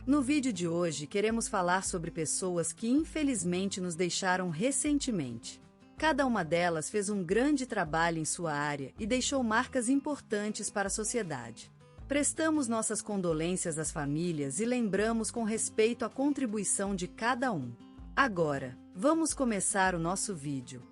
No vídeo de hoje queremos falar sobre pessoas que infelizmente nos deixaram recentemente. Cada uma delas fez um grande trabalho em sua área e deixou marcas importantes para a sociedade. Prestamos nossas condolências às famílias e lembramos com respeito a contribuição de cada um. Agora, vamos começar o nosso vídeo.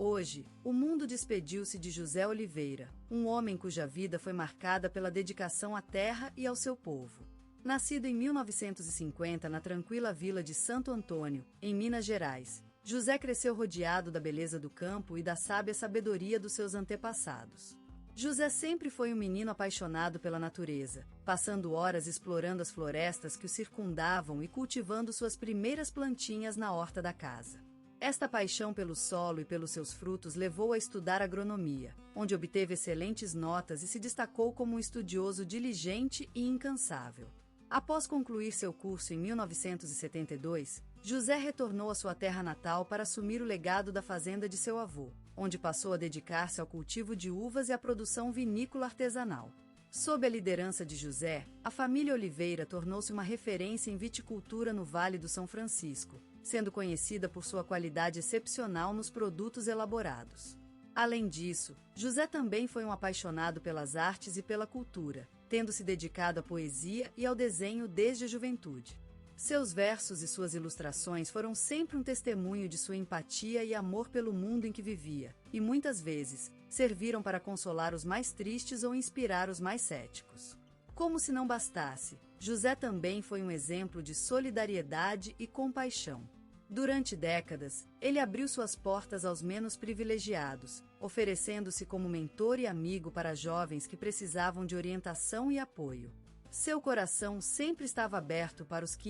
Hoje, o mundo despediu-se de José Oliveira, um homem cuja vida foi marcada pela dedicação à terra e ao seu povo. Nascido em 1950 na tranquila vila de Santo Antônio, em Minas Gerais, José cresceu rodeado da beleza do campo e da sábia sabedoria dos seus antepassados. José sempre foi um menino apaixonado pela natureza, passando horas explorando as florestas que o circundavam e cultivando suas primeiras plantinhas na horta da casa. Esta paixão pelo solo e pelos seus frutos levou a estudar agronomia, onde obteve excelentes notas e se destacou como um estudioso diligente e incansável. Após concluir seu curso em 1972, José retornou à sua terra natal para assumir o legado da fazenda de seu avô, onde passou a dedicar-se ao cultivo de uvas e à produção vinícola artesanal. Sob a liderança de José, a família Oliveira tornou-se uma referência em viticultura no Vale do São Francisco, sendo conhecida por sua qualidade excepcional nos produtos elaborados. Além disso, José também foi um apaixonado pelas artes e pela cultura, tendo se dedicado à poesia e ao desenho desde a juventude. Seus versos e suas ilustrações foram sempre um testemunho de sua empatia e amor pelo mundo em que vivia, e muitas vezes serviram para consolar os mais tristes ou inspirar os mais céticos. Como se não bastasse, José também foi um exemplo de solidariedade e compaixão. Durante décadas, ele abriu suas portas aos menos privilegiados, oferecendo-se como mentor e amigo para jovens que precisavam de orientação e apoio. Seu coração sempre estava aberto para os que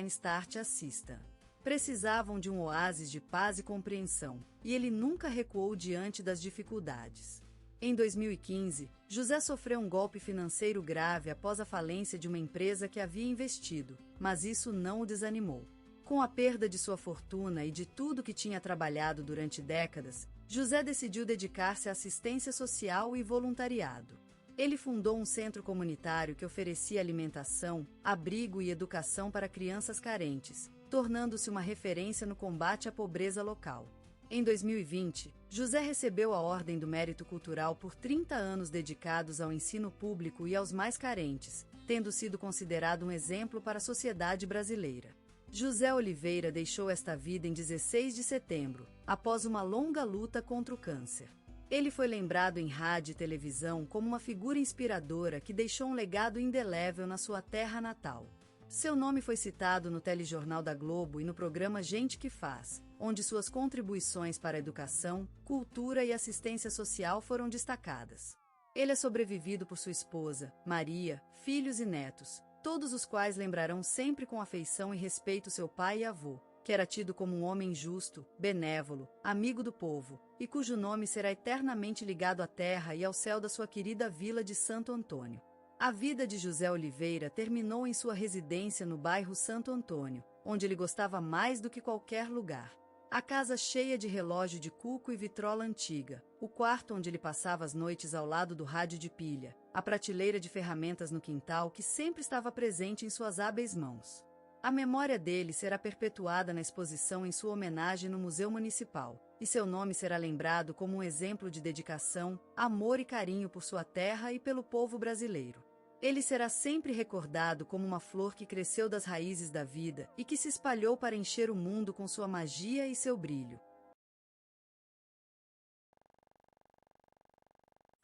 _start assista. Precisavam de um oásis de paz e compreensão, e ele nunca recuou diante das dificuldades. Em 2015, José sofreu um golpe financeiro grave após a falência de uma empresa que havia investido, mas isso não o desanimou. Com a perda de sua fortuna e de tudo que tinha trabalhado durante décadas, José decidiu dedicar-se à assistência social e voluntariado. Ele fundou um centro comunitário que oferecia alimentação, abrigo e educação para crianças carentes, tornando-se uma referência no combate à pobreza local. Em 2020, José recebeu a Ordem do Mérito Cultural por 30 anos dedicados ao ensino público e aos mais carentes, tendo sido considerado um exemplo para a sociedade brasileira. José Oliveira deixou esta vida em 16 de setembro, após uma longa luta contra o câncer. Ele foi lembrado em rádio e televisão como uma figura inspiradora que deixou um legado indelével na sua terra natal. Seu nome foi citado no telejornal da Globo e no programa Gente que Faz, onde suas contribuições para a educação, cultura e assistência social foram destacadas. Ele é sobrevivido por sua esposa, Maria, filhos e netos, todos os quais lembrarão sempre com afeição e respeito seu pai e avô, que era tido como um homem justo, benévolo, amigo do povo, e cujo nome será eternamente ligado à terra e ao céu da sua querida vila de Santo Antônio. A vida de José Oliveira terminou em sua residência no bairro Santo Antônio, onde ele gostava mais do que qualquer lugar. A casa cheia de relógio de cuco e vitrola antiga, o quarto onde ele passava as noites ao lado do rádio de pilha, a prateleira de ferramentas no quintal que sempre estava presente em suas hábeis mãos. A memória dele será perpetuada na exposição em sua homenagem no Museu Municipal, e seu nome será lembrado como um exemplo de dedicação, amor e carinho por sua terra e pelo povo brasileiro. Ele será sempre recordado como uma flor que cresceu das raízes da vida e que se espalhou para encher o mundo com sua magia e seu brilho.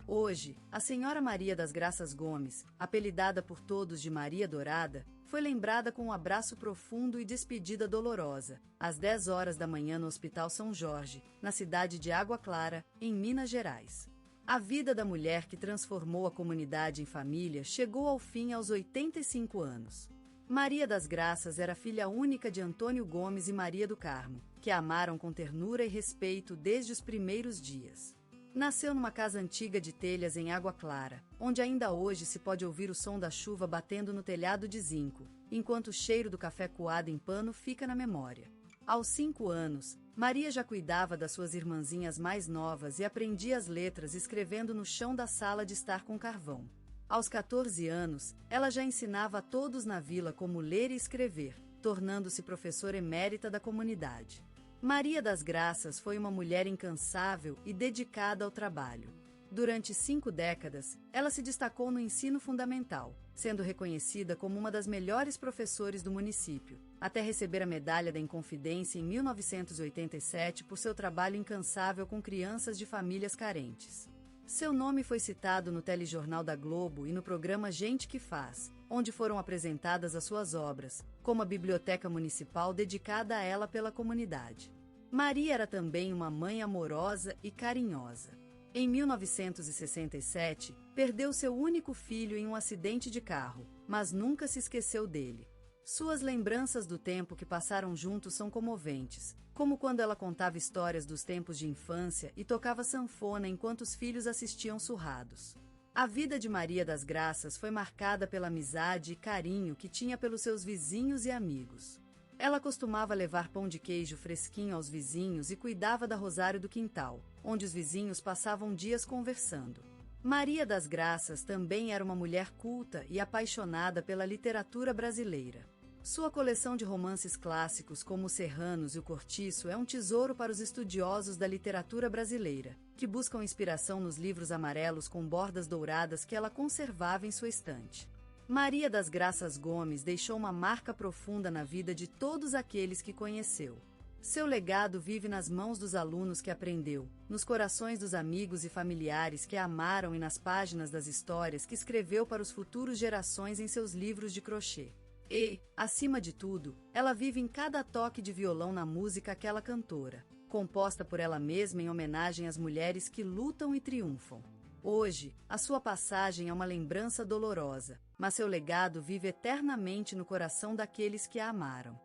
Hoje, a Senhora Maria das Graças Gomes, apelidada por todos de Maria Dourada, foi lembrada com um abraço profundo e despedida dolorosa, às 10 horas da manhã no Hospital São Jorge, na cidade de Água Clara, em Minas Gerais. A vida da mulher que transformou a comunidade em família chegou ao fim aos 85 anos. Maria das Graças era filha única de Antônio Gomes e Maria do Carmo, que a amaram com ternura e respeito desde os primeiros dias. Nasceu numa casa antiga de telhas em Água Clara, onde ainda hoje se pode ouvir o som da chuva batendo no telhado de zinco, enquanto o cheiro do café coado em pano fica na memória. Aos 5 anos, Maria já cuidava das suas irmãzinhas mais novas e aprendia as letras escrevendo no chão da sala de estar com carvão. Aos 14 anos, ela já ensinava a todos na vila como ler e escrever, tornando-se professora emérita da comunidade. Maria das Graças foi uma mulher incansável e dedicada ao trabalho. Durante 5 décadas, ela se destacou no ensino fundamental, sendo reconhecida como uma das melhores professores do município, até receber a Medalha da Inconfidência em 1987 por seu trabalho incansável com crianças de famílias carentes. Seu nome foi citado no telejornal da Globo e no programa Gente que Faz, onde foram apresentadas as suas obras, como a Biblioteca Municipal dedicada a ela pela comunidade. Maria era também uma mãe amorosa e carinhosa. Em 1967, perdeu seu único filho em um acidente de carro, mas nunca se esqueceu dele. Suas lembranças do tempo que passaram juntos são comoventes, como quando ela contava histórias dos tempos de infância e tocava sanfona enquanto os filhos assistiam surrados. A vida de Maria das Graças foi marcada pela amizade e carinho que tinha pelos seus vizinhos e amigos. Ela costumava levar pão de queijo fresquinho aos vizinhos e cuidava da rosário do quintal, onde os vizinhos passavam dias conversando. Maria das Graças também era uma mulher culta e apaixonada pela literatura brasileira. Sua coleção de romances clássicos como Os Serranos e O Cortiço é um tesouro para os estudiosos da literatura brasileira, que buscam inspiração nos livros amarelos com bordas douradas que ela conservava em sua estante. Maria das Graças Gomes deixou uma marca profunda na vida de todos aqueles que conheceu. Seu legado vive nas mãos dos alunos que aprendeu, nos corações dos amigos e familiares que a amaram e nas páginas das histórias que escreveu para os futuros gerações em seus livros de crochê. E, acima de tudo, ela vive em cada toque de violão na música Aquela Cantora, composta por ela mesma em homenagem às mulheres que lutam e triunfam. Hoje, a sua passagem é uma lembrança dolorosa, mas seu legado vive eternamente no coração daqueles que a amaram.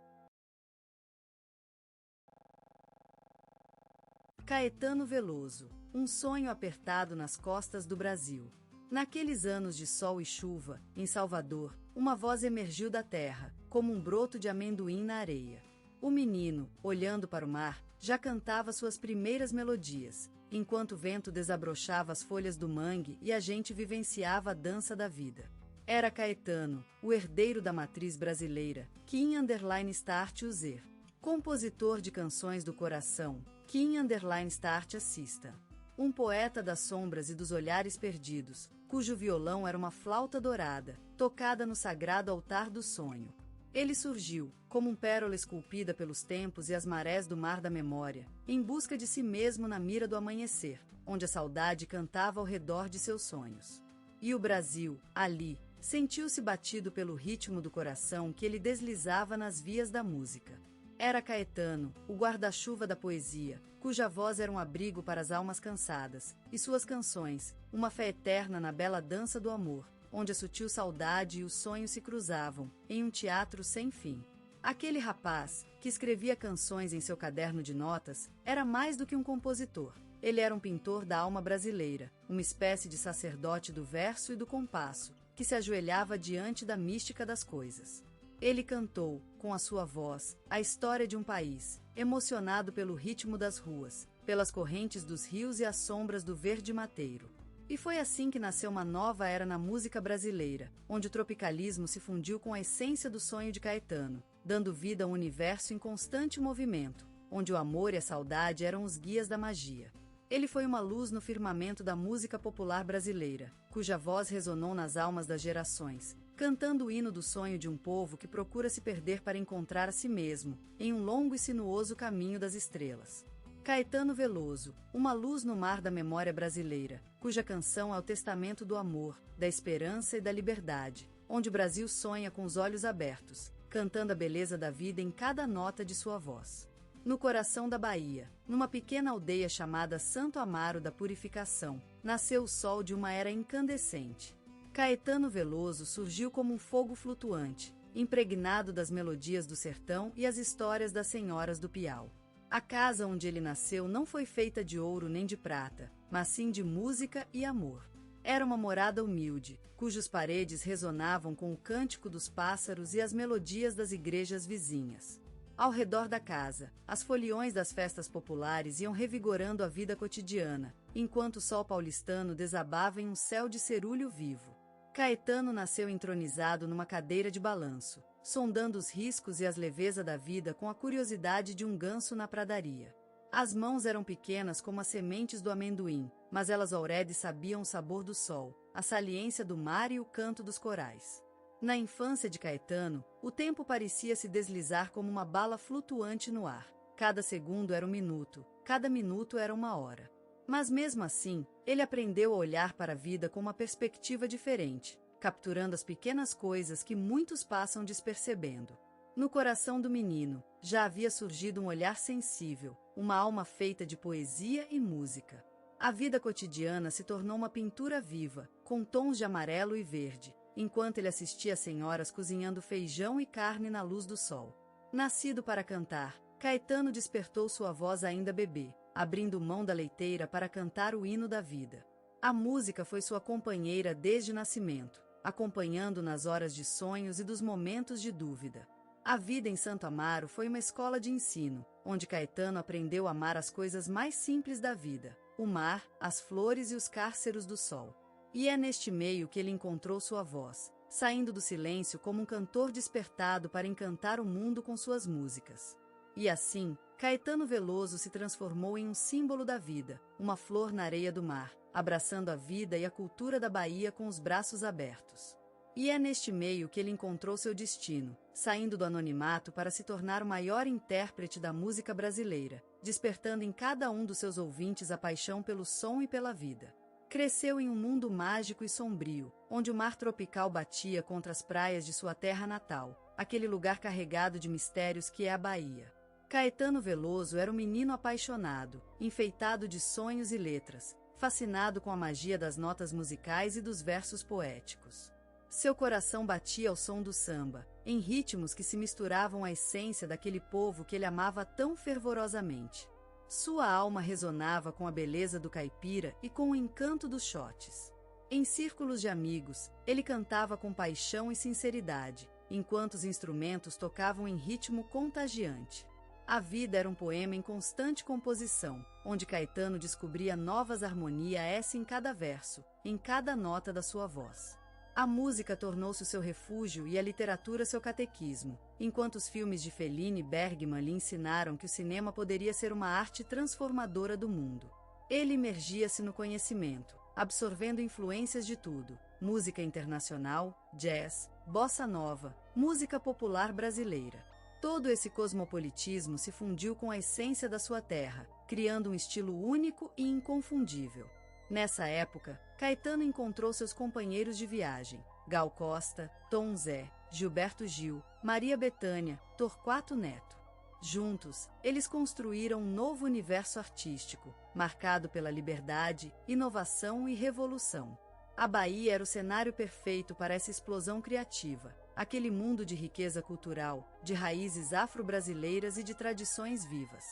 Caetano Veloso, um sonho apertado nas costas do Brasil. Naqueles anos de sol e chuva, em Salvador, uma voz emergiu da terra, como um broto de amendoim na areia. O menino, olhando para o mar, já cantava suas primeiras melodias, enquanto o vento desabrochava as folhas do mangue e a gente vivenciava a dança da vida. Era Caetano, o herdeiro da matriz brasileira, Kim_Start User. Compositor de canções do coração, Kim_Start Assista. Um poeta das sombras e dos olhares perdidos, cujo violão era uma flauta dourada, tocada no sagrado altar do sonho. Ele surgiu, como um pérola esculpida pelos tempos e as marés do mar da memória, em busca de si mesmo na mira do amanhecer, onde a saudade cantava ao redor de seus sonhos. E o Brasil, ali, sentiu-se batido pelo ritmo do coração que ele deslizava nas vias da música. Era Caetano, o guarda-chuva da poesia, cuja voz era um abrigo para as almas cansadas, e suas canções, uma fé eterna na bela dança do amor, onde a sutil saudade e o sonho se cruzavam, em um teatro sem fim. Aquele rapaz, que escrevia canções em seu caderno de notas, era mais do que um compositor. Ele era um pintor da alma brasileira, uma espécie de sacerdote do verso e do compasso, que se ajoelhava diante da mística das coisas. Ele cantou, com a sua voz, a história de um país, emocionado pelo ritmo das ruas, pelas correntes dos rios e as sombras do verde mateiro. E foi assim que nasceu uma nova era na música brasileira, onde o tropicalismo se fundiu com a essência do sonho de Caetano, dando vida a um universo em constante movimento, onde o amor e a saudade eram os guias da magia. Ele foi uma luz no firmamento da música popular brasileira, cuja voz ressonou nas almas das gerações, cantando o hino do sonho de um povo que procura se perder para encontrar a si mesmo, em um longo e sinuoso caminho das estrelas. Caetano Veloso, uma luz no mar da memória brasileira, cuja canção é o testamento do amor, da esperança e da liberdade, onde o Brasil sonha com os olhos abertos, cantando a beleza da vida em cada nota de sua voz. No coração da Bahia, numa pequena aldeia chamada Santo Amaro da Purificação, nasceu o sol de uma era incandescente. Caetano Veloso surgiu como um fogo flutuante, impregnado das melodias do sertão e as histórias das senhoras do Piau. A casa onde ele nasceu não foi feita de ouro nem de prata, mas sim de música e amor. Era uma morada humilde, cujas paredes ressonavam com o cântico dos pássaros e as melodias das igrejas vizinhas. Ao redor da casa, as foliões das festas populares iam revigorando a vida cotidiana, enquanto o sol paulistano desabava em um céu de cerúleo vivo. Caetano nasceu entronizado numa cadeira de balanço, sondando os riscos e as levezas da vida com a curiosidade de um ganso na pradaria. As mãos eram pequenas como as sementes do amendoim, mas elas already sabiam o sabor do sol, a saliência do mar e o canto dos corais. Na infância de Caetano, o tempo parecia se deslizar como uma bala flutuante no ar. Cada segundo era um minuto, cada minuto era uma hora. Mas mesmo assim, ele aprendeu a olhar para a vida com uma perspectiva diferente, capturando as pequenas coisas que muitos passam despercebendo. No coração do menino, já havia surgido um olhar sensível, uma alma feita de poesia e música. A vida cotidiana se tornou uma pintura viva, com tons de amarelo e verde, enquanto ele assistia às senhoras cozinhando feijão e carne na luz do sol. Nascido para cantar, Caetano despertou sua voz ainda bebê, abrindo mão da leiteira para cantar o hino da vida. A música foi sua companheira desde o nascimento, acompanhando nas horas de sonhos e dos momentos de dúvida. A vida em Santo Amaro foi uma escola de ensino, onde Caetano aprendeu a amar as coisas mais simples da vida, o mar, as flores e os cárceros do sol. E é neste meio que ele encontrou sua voz, saindo do silêncio como um cantor despertado para encantar o mundo com suas músicas. E assim, Caetano Veloso se transformou em um símbolo da vida, uma flor na areia do mar, abraçando a vida e a cultura da Bahia com os braços abertos. E é neste meio que ele encontrou seu destino, saindo do anonimato para se tornar o maior intérprete da música brasileira, despertando em cada um dos seus ouvintes a paixão pelo som e pela vida. Cresceu em um mundo mágico e sombrio, onde o mar tropical batia contra as praias de sua terra natal, aquele lugar carregado de mistérios que é a Bahia. Caetano Veloso era um menino apaixonado, enfeitado de sonhos e letras, fascinado com a magia das notas musicais e dos versos poéticos. Seu coração batia ao som do samba, em ritmos que se misturavam à essência daquele povo que ele amava tão fervorosamente. Sua alma ressonava com a beleza do caipira e com o encanto dos shotes. Em círculos de amigos, ele cantava com paixão e sinceridade, enquanto os instrumentos tocavam em ritmo contagiante. A vida era um poema em constante composição, onde Caetano descobria novas harmonias em cada verso, em cada nota da sua voz. A música tornou-se o seu refúgio e a literatura seu catequismo, enquanto os filmes de Fellini e Bergman lhe ensinaram que o cinema poderia ser uma arte transformadora do mundo. Ele imergia-se no conhecimento, absorvendo influências de tudo: música internacional, jazz, bossa nova, música popular brasileira. Todo esse cosmopolitismo se fundiu com a essência da sua terra, criando um estilo único e inconfundível. Nessa época, Caetano encontrou seus companheiros de viagem, Gal Costa, Tom Zé, Gilberto Gil, Maria Bethânia, Torquato Neto. Juntos, eles construíram um novo universo artístico, marcado pela liberdade, inovação e revolução. A Bahia era o cenário perfeito para essa explosão criativa, aquele mundo de riqueza cultural, de raízes afro-brasileiras e de tradições vivas.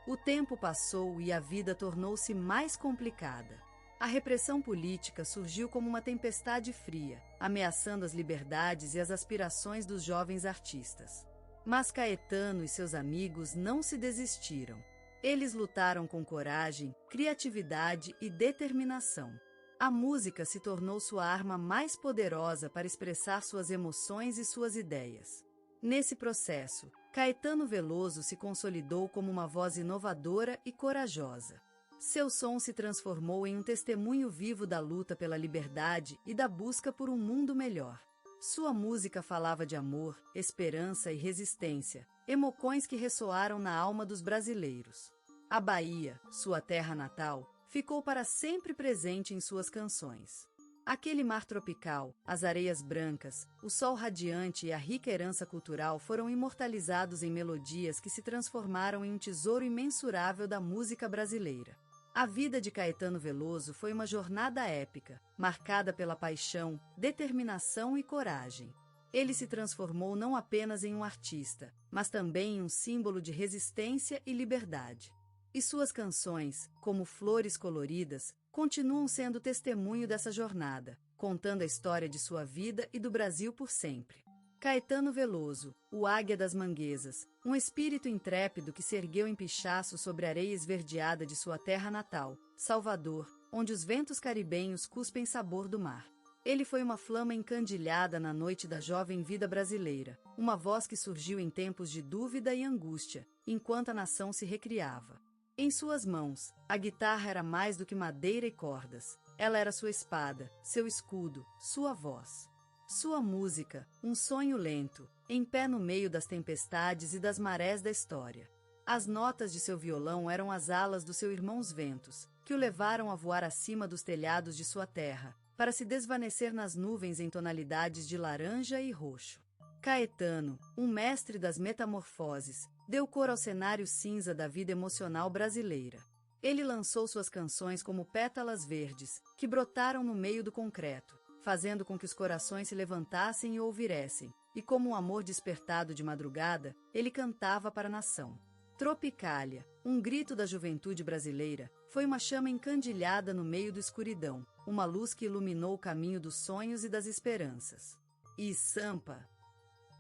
O tempo passou e a vida tornou-se mais complicada. A repressão política surgiu como uma tempestade fria, ameaçando as liberdades e as aspirações dos jovens artistas. Mas Caetano e seus amigos não se desistiram. Eles lutaram com coragem, criatividade e determinação. A música se tornou sua arma mais poderosa para expressar suas emoções e suas ideias. Nesse processo, Caetano Veloso se consolidou como uma voz inovadora e corajosa. Seu som se transformou em um testemunho vivo da luta pela liberdade e da busca por um mundo melhor. Sua música falava de amor, esperança e resistência, emoções que ressoaram na alma dos brasileiros. A Bahia, sua terra natal, ficou para sempre presente em suas canções. Aquele mar tropical, as areias brancas, o sol radiante e a rica herança cultural foram imortalizados em melodias que se transformaram em um tesouro imensurável da música brasileira. A vida de Caetano Veloso foi uma jornada épica, marcada pela paixão, determinação e coragem. Ele se transformou não apenas em um artista, mas também em um símbolo de resistência e liberdade. E suas canções, como Flores Coloridas, continuam sendo testemunho dessa jornada, contando a história de sua vida e do Brasil por sempre. Caetano Veloso, o Águia das Manguezas, um espírito intrépido que se ergueu em Pichaço sobre a areia esverdeada de sua terra natal, Salvador, onde os ventos caribenhos cuspem sabor do mar. Ele foi uma flama encandilhada na noite da jovem vida brasileira, uma voz que surgiu em tempos de dúvida e angústia, enquanto a nação se recriava. Em suas mãos, a guitarra era mais do que madeira e cordas. Ela era sua espada, seu escudo, sua voz. Sua música, um sonho lento, em pé no meio das tempestades e das marés da história. As notas de seu violão eram as alas do seu irmão os ventos, que o levaram a voar acima dos telhados de sua terra, para se desvanecer nas nuvens em tonalidades de laranja e roxo. Caetano, um mestre das metamorfoses, deu cor ao cenário cinza da vida emocional brasileira. Ele lançou suas canções como pétalas verdes, que brotaram no meio do concreto, fazendo com que os corações se levantassem e ouviressem, e como um amor despertado de madrugada, ele cantava para a nação. Tropicália, um grito da juventude brasileira, foi uma chama encandilhada no meio da escuridão, uma luz que iluminou o caminho dos sonhos e das esperanças. E Sampa.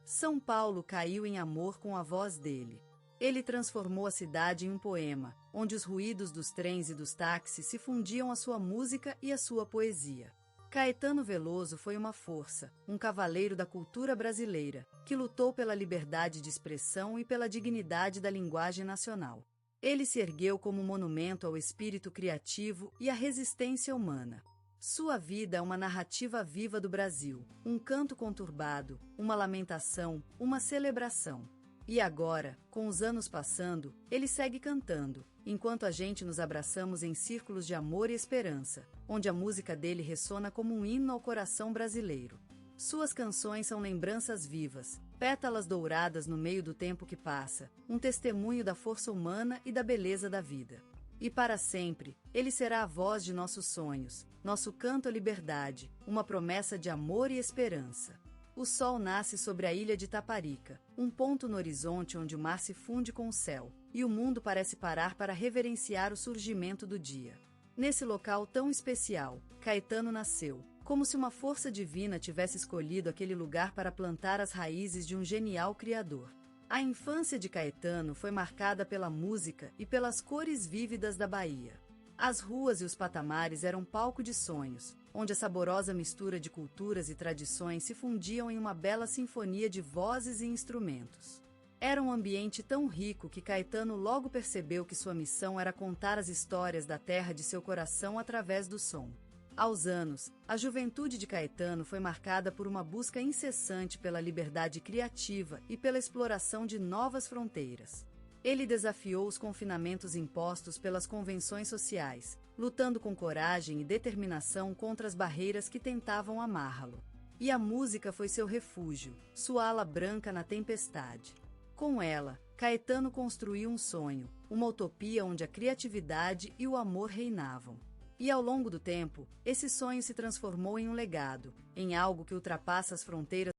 São Paulo caiu em amor com a voz dele. Ele transformou a cidade em um poema, onde os ruídos dos trens e dos táxis se fundiam à sua música e à sua poesia. Caetano Veloso foi uma força, um cavaleiro da cultura brasileira, que lutou pela liberdade de expressão e pela dignidade da linguagem nacional. Ele se ergueu como um monumento ao espírito criativo e à resistência humana. Sua vida é uma narrativa viva do Brasil, um canto conturbado, uma lamentação, uma celebração. E agora, com os anos passando, ele segue cantando, enquanto a gente nos abraçamos em círculos de amor e esperança, onde a música dele ressona como um hino ao coração brasileiro. Suas canções são lembranças vivas, pétalas douradas no meio do tempo que passa, um testemunho da força humana e da beleza da vida. E para sempre, ele será a voz de nossos sonhos, nosso canto à liberdade, uma promessa de amor e esperança. O sol nasce sobre a ilha de Taparica, um ponto no horizonte onde o mar se funde com o céu, e o mundo parece parar para reverenciar o surgimento do dia. Nesse local tão especial, Caetano nasceu, como se uma força divina tivesse escolhido aquele lugar para plantar as raízes de um genial criador. A infância de Caetano foi marcada pela música e pelas cores vívidas da Bahia. As ruas e os patamares eram palco de sonhos, onde a saborosa mistura de culturas e tradições se fundiam em uma bela sinfonia de vozes e instrumentos. Era um ambiente tão rico que Caetano logo percebeu que sua missão era contar as histórias da terra de seu coração através do som. Aos anos, a juventude de Caetano foi marcada por uma busca incessante pela liberdade criativa e pela exploração de novas fronteiras. Ele desafiou os confinamentos impostos pelas convenções sociais, lutando com coragem e determinação contra as barreiras que tentavam amarrá-lo. E a música foi seu refúgio, sua ala branca na tempestade. Com ela, Caetano construiu um sonho, uma utopia onde a criatividade e o amor reinavam. E ao longo do tempo, esse sonho se transformou em um legado, em algo que ultrapassa as fronteiras